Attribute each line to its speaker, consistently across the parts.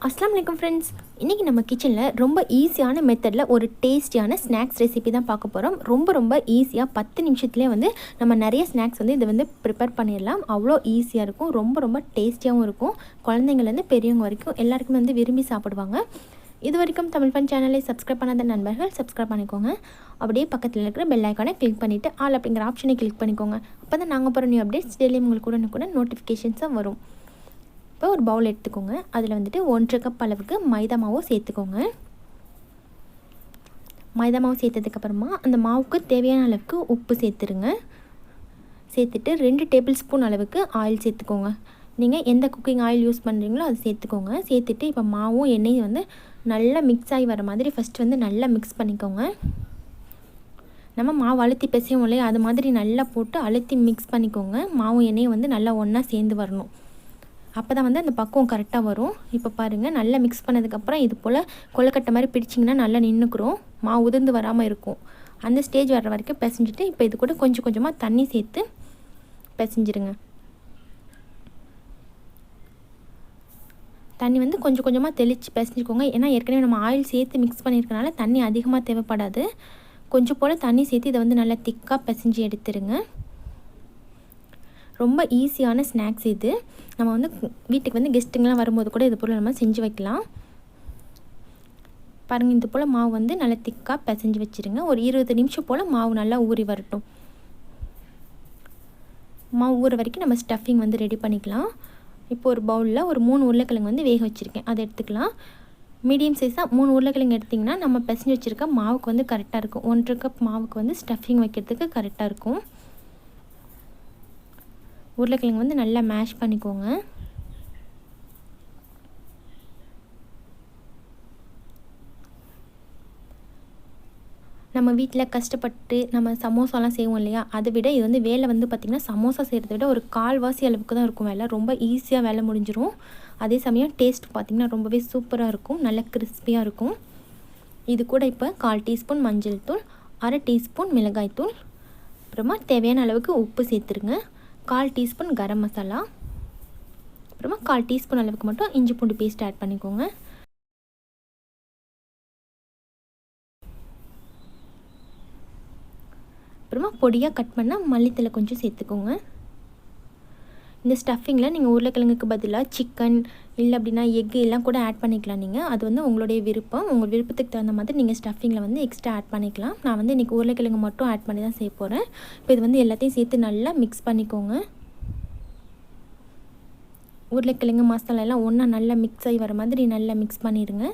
Speaker 1: அஸ்ஸலாமு அலைக்கும் ஃப்ரெண்ட்ஸ். இன்றைக்கி நம்ம கிச்சனில் ரொம்ப ஈஸியான மெத்தடில் ஒரு டேஸ்டியான ஸ்நாக்ஸ் ரெசிபி தான் பார்க்க போகிறோம். ரொம்ப ஈஸியாக 10 நிமிஷத்துலேயே வந்து நம்ம நிறைய ஸ்நாக்ஸ் வந்து இதை வந்து ப்ரிப்பேர் பண்ணிடலாம். அவ்வளோ ஈஸியாக இருக்கும், ரொம்ப டேஸ்டியாகவும் இருக்கும். குழந்தைங்கள்லேருந்து பெரியவங்க வரைக்கும் எல்லாருக்குமே வந்து விரும்பி சாப்பிடுவாங்க. இது வரைக்கும் தமிழ் ஃபன் சேனலை சப்ஸ்கிரைப் பண்ணாத நண்பர்கள் சப்ஸ்கிரைப் பண்ணிக்கோங்க. அப்படியே பக்கத்தில் இருக்கிற பெல் ஐக்கானை கிளிக் பண்ணிவிட்டு ஆல் அப்படிங்கிற ஆப்ஷனை கிளிக் பண்ணிக்கோங்க. அப்போ தான் நாங்கள் போகிற நியூ அப்டேட்ஸ் டெய்லியும் உங்களுக்கு கூட நோட்டிஃபிகேஷன்ஸாக வரும். இப்போ ஒரு பவுல் எடுத்துக்கோங்க. அதில் வந்துட்டு 1 கப் அளவுக்கு மைதா மாவு சேர்த்துக்கோங்க. மைதா மாவு சேர்த்ததுக்கப்புறமா அந்த மாவுக்கு தேவையான அளவுக்கு உப்பு சேர்த்துருங்க. சேர்த்துட்டு 2 டேபிள் ஸ்பூன் அளவுக்கு ஆயில் சேர்த்துக்கோங்க. நீங்கள் எந்த குக்கிங் ஆயில் யூஸ் பண்ணுறீங்களோ அது சேர்த்துக்கோங்க. சேர்த்துட்டு இப்போ மாவும் எண்ணெயும் வந்து நல்லா மிக்ஸ் ஆகி வர மாதிரி ஃபஸ்ட்டு வந்து நல்லா மிக்ஸ் பண்ணிக்கோங்க. நம்ம மாவு அழுத்தி பிசையும் இல்லையா, அது மாதிரி நல்லா போட்டு அழுத்தி மிக்ஸ் பண்ணிக்கோங்க. மாவும் எண்ணெயும் வந்து நல்லா ஒன்றா சேர்ந்து வரணும். அப்போ தான் வந்து அந்த பக்குவம் கரெக்டாக வரும். இப்போ பாருங்கள், நல்லா மிக்ஸ் பண்ணதுக்கப்புறம் இது போல் கொழுக்கட்டை மாதிரி பிடிச்சிங்கன்னா நல்லா நின்றுக்குறோம். மாவு உதிர்ந்து வராமல் இருக்கும். அந்த ஸ்டேஜ் வர்ற வரைக்கும் பிசைஞ்சிட்டு இப்போ இது கூட கொஞ்சமாக தண்ணி சேர்த்து பிசைஞ்சிருங்க. தண்ணி வந்து கொஞ்சமாக தெளித்து பிசைஞ்சிக்கோங்க. ஏன்னா ஏற்கனவே நம்ம ஆயில் சேர்த்து மிக்ஸ் பண்ணியிருக்கனால தண்ணி அதிகமாக தேவைப்படாது. கொஞ்சம் போல் தண்ணி சேர்த்து இதை வந்து நல்லா திக்காக பிசைஞ்சு எடுத்துருங்க. ரொம்ப ஈஸியான ஸ்நாக்ஸ் இது. நம்ம வந்து வீட்டுக்கு வந்து கெஸ்ட்டுங்கெலாம் வரும்போது கூட இது போல் நம்ம செஞ்சு வைக்கலாம். பாருங்கள், இது போல் மாவு வந்து நல்லா திக்காக பிசைஞ்சு வச்சுருங்க. ஒரு 20 நிமிஷம் போல் மாவு நல்லா ஊறி வரட்டும். மாவு ஊற வரைக்கும் நம்ம ஸ்டஃபிங் வந்து ரெடி பண்ணிக்கலாம். இப்போ ஒரு பவுலில் ஒரு 3 உருளைக்கிழங்கு வந்து வேக வச்சுருக்கேன், அதை எடுத்துக்கலாம். மீடியம் சைஸாக 3 உருளைக்கிழங்கு எடுத்திங்கன்னா நம்ம பிசைஞ்சு வச்சுருக்க மாவுக்கு வந்து கரெக்டாக இருக்கும். 1 கப் மாவுக்கு வந்து ஸ்டஃபிங் வைக்கிறதுக்கு கரெக்டாக இருக்கும். உருளைக்கிழங்கு வந்து நல்லா மேஷ் பண்ணிக்கோங்க. நம்ம வீட்டில் கஷ்டப்பட்டு நம்ம சமோசாலாம் செய்வோம் இல்லையா, அதை விட இது வந்து வேலை வந்து பார்த்திங்கன்னா சமோசா செய்கிறத விட ஒரு 1/4 அளவுக்கு தான் இருக்கும் வேலை. ரொம்ப ஈஸியாக வேலை முடிஞ்சிடும். அதே சமயம் டேஸ்ட் பார்த்திங்கன்னா ரொம்பவே சூப்பராக இருக்கும், நல்ல கிறிஸ்பியாக இருக்கும். இது கூட இப்போ 1/4 டீஸ்பூன் மஞ்சள் தூள், 1/2 டீஸ்பூன் மிளகாய் தூள், அப்புறமா தேவையான அளவுக்கு உப்பு சேர்த்துருங்க. 1/4 டீஸ்பூன் கரம் மசாலா, அப்புறமா 1/4 டீஸ்பூன் அளவுக்கு மட்டும் இஞ்சி பூண்டு பேஸ்ட் ஆட் பண்ணிக்கோங்க. அப்புறமா பொடியாக கட் பண்ணால் மல்லித்தலை கொஞ்சம் சேர்த்துக்கோங்க. இந்த ஸ்டஃபிங்கில் நீங்கள் உருளைக்கிழங்குக்கு பதிலாக சிக்கன் இல்லை அப்படின்னா எக்கு எல்லாம் கூட ஆட் பண்ணிக்கலாம். நீங்கள் அது வந்து உங்களுடைய விருப்பம். உங்கள் விருப்பத்துக்கு தகுந்த மாதிரி நீங்கள் ஸ்டஃபிங்கில் வந்து எக்ஸ்ட்ரா ஆட் பண்ணிக்கலாம். நான் வந்து இன்றைக்கி உருளைக்கிழங்கு மட்டும் ஆட் பண்ணி தான் செய்ய போகிறேன். இப்போ இது வந்து எல்லாத்தையும் சேர்த்து நல்லா மிக்ஸ் பண்ணிக்கோங்க. உருளைக்கிழங்கு மசாலா எல்லாம் ஒன்றா நல்லா மிக்ஸ் ஆகி வர மாதிரி நல்லா மிக்ஸ் பண்ணிடுங்க.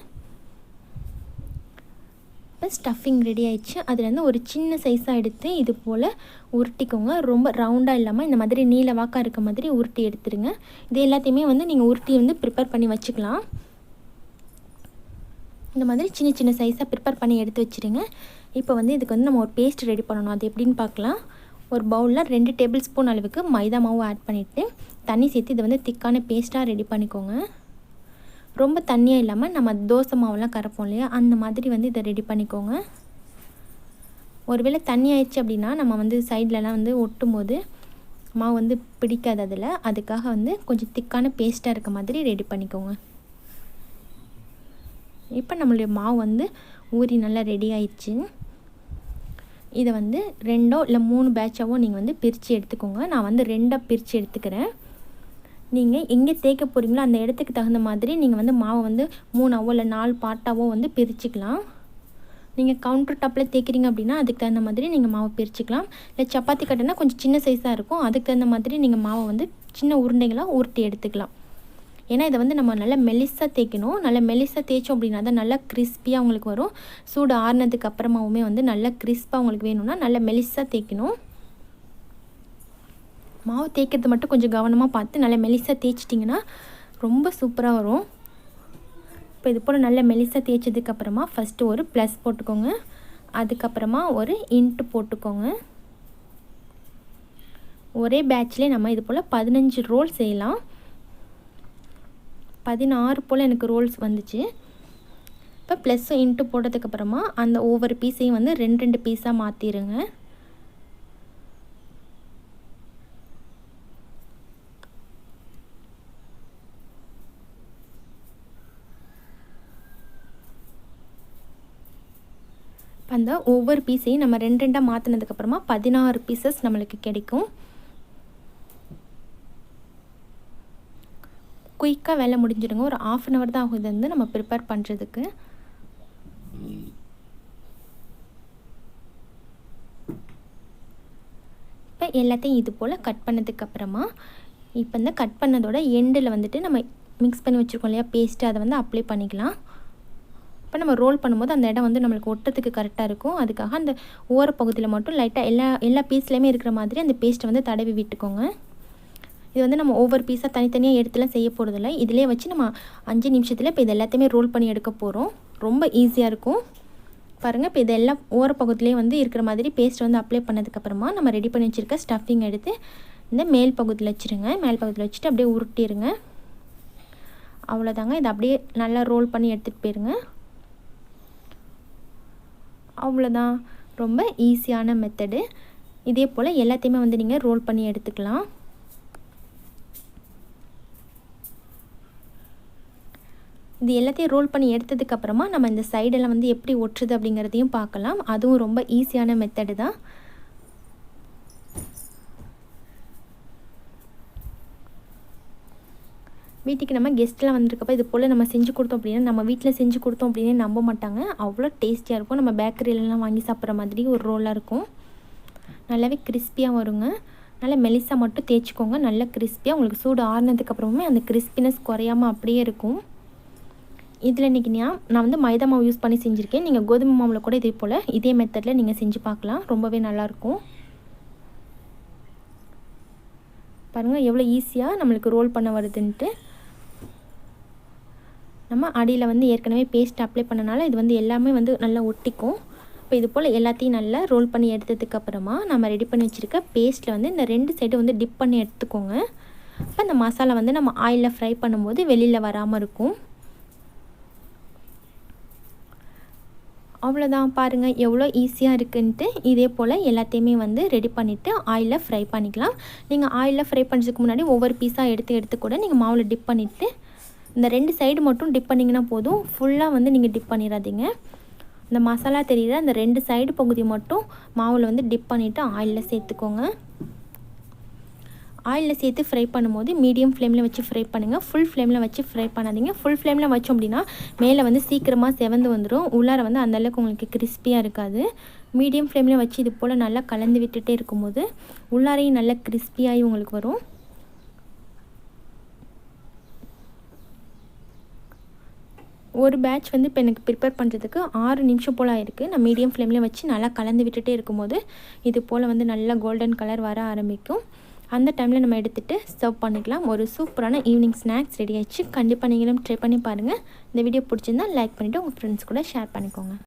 Speaker 1: இப்போ ஸ்டஃபிங் ரெடி ஆயிடுச்சு. அதுலேருந்து ஒரு சின்ன சைஸாக எடுத்து இது போல் உருட்டிக்கோங்க. ரொம்ப ரவுண்டாக இல்லாமல் இந்த மாதிரி நீல வாக்காக இருக்க மாதிரி உருட்டி எடுத்துருங்க. இது எல்லாத்தையுமே வந்து நீங்கள் உருட்டி வந்து ப்ரிப்பேர் பண்ணி வச்சுக்கலாம். இந்த மாதிரி சின்ன சைஸாக ப்ரிப்பேர் பண்ணி எடுத்து வச்சுருங்க. இப்போ வந்து இதுக்கு வந்து நம்ம ஒரு பேஸ்ட் ரெடி பண்ணணும். அது எப்படின்னு பார்க்கலாம். ஒரு பவுலில் 2 டேபிள் ஸ்பூன் அளவுக்கு மைதா மாவு ஆட் பண்ணிவிட்டு தண்ணி சேர்த்து இதை வந்து திக்கான பேஸ்ட்டாக ரெடி பண்ணிக்கோங்க. ரொம்ப தண்ணியாக இல்லாமல் நம்ம தோசை மாவுலாம் கரைப்போம் இல்லையா, அந்த மாதிரி வந்து இதை ரெடி பண்ணிக்கோங்க. ஒருவேளை தண்ணி ஆயிடுச்சு அப்படின்னா நம்ம வந்து சைட்லலாம் வந்து ஒட்டும் போது மாவு வந்து பிடிக்காது அதில். அதுக்காக வந்து கொஞ்சம் திக்கான பேஸ்ட்டாக இருக்க மாதிரி ரெடி பண்ணிக்கோங்க. இப்போ நம்மளுடைய மாவு வந்து ஊறி நல்லா ரெடி ஆயிடுச்சு. இதை வந்து 2 இல்லை 3 பேட்சாவோ நீங்கள் வந்து பிரித்து எடுத்துக்கோங்க. நான் வந்து 2 பிரித்து எடுத்துக்கிறேன். நீங்கள் எங்கே தேய்க்க போகிறீங்களோ அந்த இடத்துக்கு தகுந்த மாதிரி நீங்கள் வந்து மாவை வந்து 3ஆவோ இல்லை 4 பார்ட்டாவோ வந்து பிரிச்சுக்கலாம். நீங்கள் கவுண்டர் டாப்பில் தேய்க்கிறீங்க அப்படின்னா அதுக்கு தகுந்த மாதிரி நீங்கள் மாவை பிரிச்சுக்கலாம். இல்லை சப்பாத்தி கட்டைனா கொஞ்சம் சின்ன சைஸாக இருக்கும், அதுக்கு தகுந்த மாதிரி நீங்கள் மாவை வந்து சின்ன உருண்டைகளாக உருட்டி எடுத்துக்கலாம். ஏன்னா இதை வந்து நம்ம நல்லா மெலிசாக தேய்க்கணும். நல்லா மெலிசாக தேய்ச்சோம் அப்படின்னா தான் நல்லா கிறிஸ்பியாக உங்களுக்கு வரும். சூடு ஆறுனதுக்கு அப்புறமாவுமே வந்து நல்லா கிறிஸ்பாக உங்களுக்கு வேணும்னா நல்லா மெலிசாக தேய்க்கணும். மாவு தேய்க்கிறது மட்டும் கொஞ்சம் கவனமாக பார்த்து நல்லா மெலிசாக தேய்ச்சிட்டிங்கன்னா ரொம்ப சூப்பராக வரும். இப்போ இது போல் நல்லா மெலிசாக தேய்ச்சதுக்கப்புறமா ஃபஸ்ட்டு ஒரு ப்ளஸ் போட்டுக்கோங்க. அதுக்கப்புறமா ஒரு இன்ட்டு போட்டுக்கோங்க. ஒரே பேட்ச்லேயே நம்ம இது போல் 15 ரோல் செய்யலாம். 16 போல் எனக்கு ரோல்ஸ் வந்துச்சு. இப்போ ப்ளஸ்ஸும் இன்ட்டு போட்டதுக்கப்புறமா அந்த ஒவ்வொரு பீஸையும் வந்து 2 பீஸாக மாற்றிடுங்க. அந்த ஒவ்வொரு பீஸையும் நம்ம 2 2 மாற்றினதுக்கப்புறமா 16 பீசஸ் நம்மளுக்கு கிடைக்கும். குயிக்காக வேலை முடிஞ்சிடுங்க. ஒரு 1/2 அன் ஹவர் தான் ஆகும் இது வந்து நம்ம ப்ரிப்பேர் பண்ணுறதுக்கு. இப்போ எல்லாத்தையும் இது போல் கட் பண்ணதுக்கப்புறமா இப்போ இந்த கட் பண்ணதோட எண்டில் வந்துட்டு நம்ம மிக்ஸ் பண்ணி வச்சுருக்கோம் இல்லையா பேஸ்ட்டு, அதை வந்து அப்ளை பண்ணிக்கலாம். இப்போ நம்ம ரோல் பண்ணும்போது அந்த இடம் வந்து நம்மளுக்கு ஒட்டுறதுக்கு கரெக்டாக இருக்கும். அதுக்காக அந்த ஓரப்பகுதியில் மட்டும் லைட்டாக எல்லா பீஸ்லேயுமே இருக்கிற மாதிரி அந்த பேஸ்ட்டை வந்து தடவி விட்டுக்கோங்க. இது வந்து நம்ம ஒவ்வொரு பீஸாக தனித்தனியாக எடுத்துலாம் செய்ய போகிறதில்ல. இதிலே வச்சு நம்ம 5 நிமிஷத்தில் இப்போ இது எல்லாத்தையுமே ரோல் பண்ணி எடுக்க போகிறோம். ரொம்ப ஈஸியாக இருக்கும். பாருங்கள், இப்போ இதெல்லாம் ஓரப்பகுதியிலே வந்து இருக்கிற மாதிரி பேஸ்ட் வந்து அப்ளை பண்ணதுக்கப்புறமா நம்ம ரெடி பண்ணி வச்சுருக்க ஸ்டஃபிங் எடுத்து இந்த மேல் பகுதியில் வச்சுருங்க. மேல் பகுதியில் வச்சுட்டு அப்படியே உருட்டிடுங்க. அவ்வளோதாங்க. இதை அப்படியே நல்லா ரோல் பண்ணி எடுத்துகிட்டு போயிருங்க. அவ்வளோதான். ரொம்ப ஈஸியான மெத்தடு. இதே போல் எல்லாத்தையுமே வந்து நீங்கள் ரோல் பண்ணி எடுத்துக்கலாம். இது எல்லாத்தையும் ரோல் பண்ணி எடுத்ததுக்கப்புறமா நம்ம இந்த சைடெல்லாம் வந்து எப்படி ஒட்டுறது அப்படிங்கிறதையும் பார்க்கலாம். அதுவும் ரொம்ப ஈஸியான மெத்தடு தான். வீட்டுக்கு நம்ம கெஸ்ட்லாம் வந்திருக்கப்போ இது போல் நம்ம செஞ்சு கொடுத்தோம் அப்படின்னா, நம்ம வீட்டில் செஞ்சு கொடுத்தோம் அப்படின்னு நம்ப மாட்டாங்க. அவ்வளோ டேஸ்டியாக இருக்கும். நம்ம பேக்கரியிலலாம் வாங்கி சாப்பிட்ற மாதிரி ஒரு ரோலாக இருக்கும். நல்லாவே கிறிஸ்பியாக வருங்க. நல்லா மெலிசாக மட்டும் தேய்ச்சிக்கோங்க. நல்லா கிறிஸ்பியாக உங்களுக்கு சூடு ஆறுனதுக்கப்புறமே அந்த கிறிஸ்பினஸ் குறையாமல் அப்படியே இருக்கும். இதில் இன்றைக்கி நான் வந்து மைதா மாவு யூஸ் பண்ணி செஞ்சுருக்கேன். நீங்கள் கோதுமை மாவில் கூட இதே போல் இதே மெத்தடில் நீங்கள் செஞ்சு பார்க்கலாம். ரொம்பவே நல்லாயிருக்கும். பாருங்கள் எவ்வளோ ஈஸியாக நம்மளுக்கு ரோல் பண்ண வருதுன்ட்டு. நம்ம அடியில் வந்து ஏற்கனவே பேஸ்ட் அப்ளை பண்ணனால இது வந்து எல்லாமே வந்து நல்லா ஒட்டிக்கும். இப்போ இது போல் எல்லாத்தையும் நல்லா ரோல் பண்ணி எடுத்ததுக்கப்புறமா நம்ம ரெடி பண்ணி வச்சுருக்க பேஸ்ட்டில் வந்து இந்த 2 சைடும் வந்து டிப் பண்ணி எடுத்துக்கோங்க. அப்போ அந்த மசாலா வந்து நம்ம ஆயிலில் ஃப்ரை பண்ணும்போது வெளியில் வராமல் இருக்கும். அவ்வளோதான். பாருங்கள் எவ்வளோ ஈஸியாக இருக்குன்ட்டு. இதே போல் எல்லாத்தையுமே வந்து ரெடி பண்ணிவிட்டு ஆயிலில் ஃப்ரை பண்ணிக்கலாம். நீங்கள் ஆயிலில் ஃப்ரை பண்ணுறதுக்கு முன்னாடி ஒவ்வொரு பீஸாக எடுத்து கூட நீங்கள் மாவில் டிப் பண்ணிவிட்டு இந்த 2 சைடு மட்டும் டிப் பண்ணிங்கன்னா போதும். ஃபுல்லாக வந்து நீங்கள் டிப் பண்ணிடாதீங்க. இந்த மசாலா தெரிகிற அந்த 2 சைடு பகுதி மட்டும் மாவில் வந்து டிப் பண்ணிவிட்டு ஆயிலில் சேர்த்துக்கோங்க. ஆயிலில் சேர்த்து ஃப்ரை பண்ணும்போது மீடியம் ஃப்ளேமில் வச்சு ஃப்ரை பண்ணுங்கள். ஃபுல் ஃப்ளேமில் வச்சு ஃப்ரை பண்ணாதீங்க. ஃபுல் ஃப்ளேமில் வச்சோம் அப்படின்னா மேலே வந்து சீக்கிரமாக செவந்து வந்துடும். உள்ளார வந்து அந்தளவுக்கு உங்களுக்கு கிறிஸ்பியாக இருக்காது. மீடியம் ஃப்ளேமில் வச்சு இது போல் நல்லா கலந்து விட்டுட்டே இருக்கும்போது உள்ளாரையும் நல்லா கிறிஸ்பியாகி உங்களுக்கு வரும். ஒரு பேட்ச் வந்து இப்போ எனக்கு ப்ரிப்பேர் பண்ணுறதுக்கு 6 நிமிஷம் போல் ஆயிருக்கு. நான் மீடியம் ஃப்ளேமில் வச்சு நல்லா கலந்து விட்டுட்டே இருக்கும்போது இது போல் வந்து நல்லா கோல்டன் கலர் வர ஆரம்பிக்கும். அந்த டைமில் நம்ம எடுத்துகிட்டு சர்வ் பண்ணிக்கலாம். ஒரு சூப்பரான ஈவினிங் ஸ்நாக்ஸ் ரெடி ஆகிடுச்சு. கண்டிப்பாக நீங்களும் ட்ரை பண்ணி பாருங்கள். இந்த வீடியோ பிடிச்சிருந்தால் லைக் பண்ணிவிட்டு உங்கள் ஃப்ரெண்ட்ஸ் கூட ஷேர் பண்ணிக்கோங்க.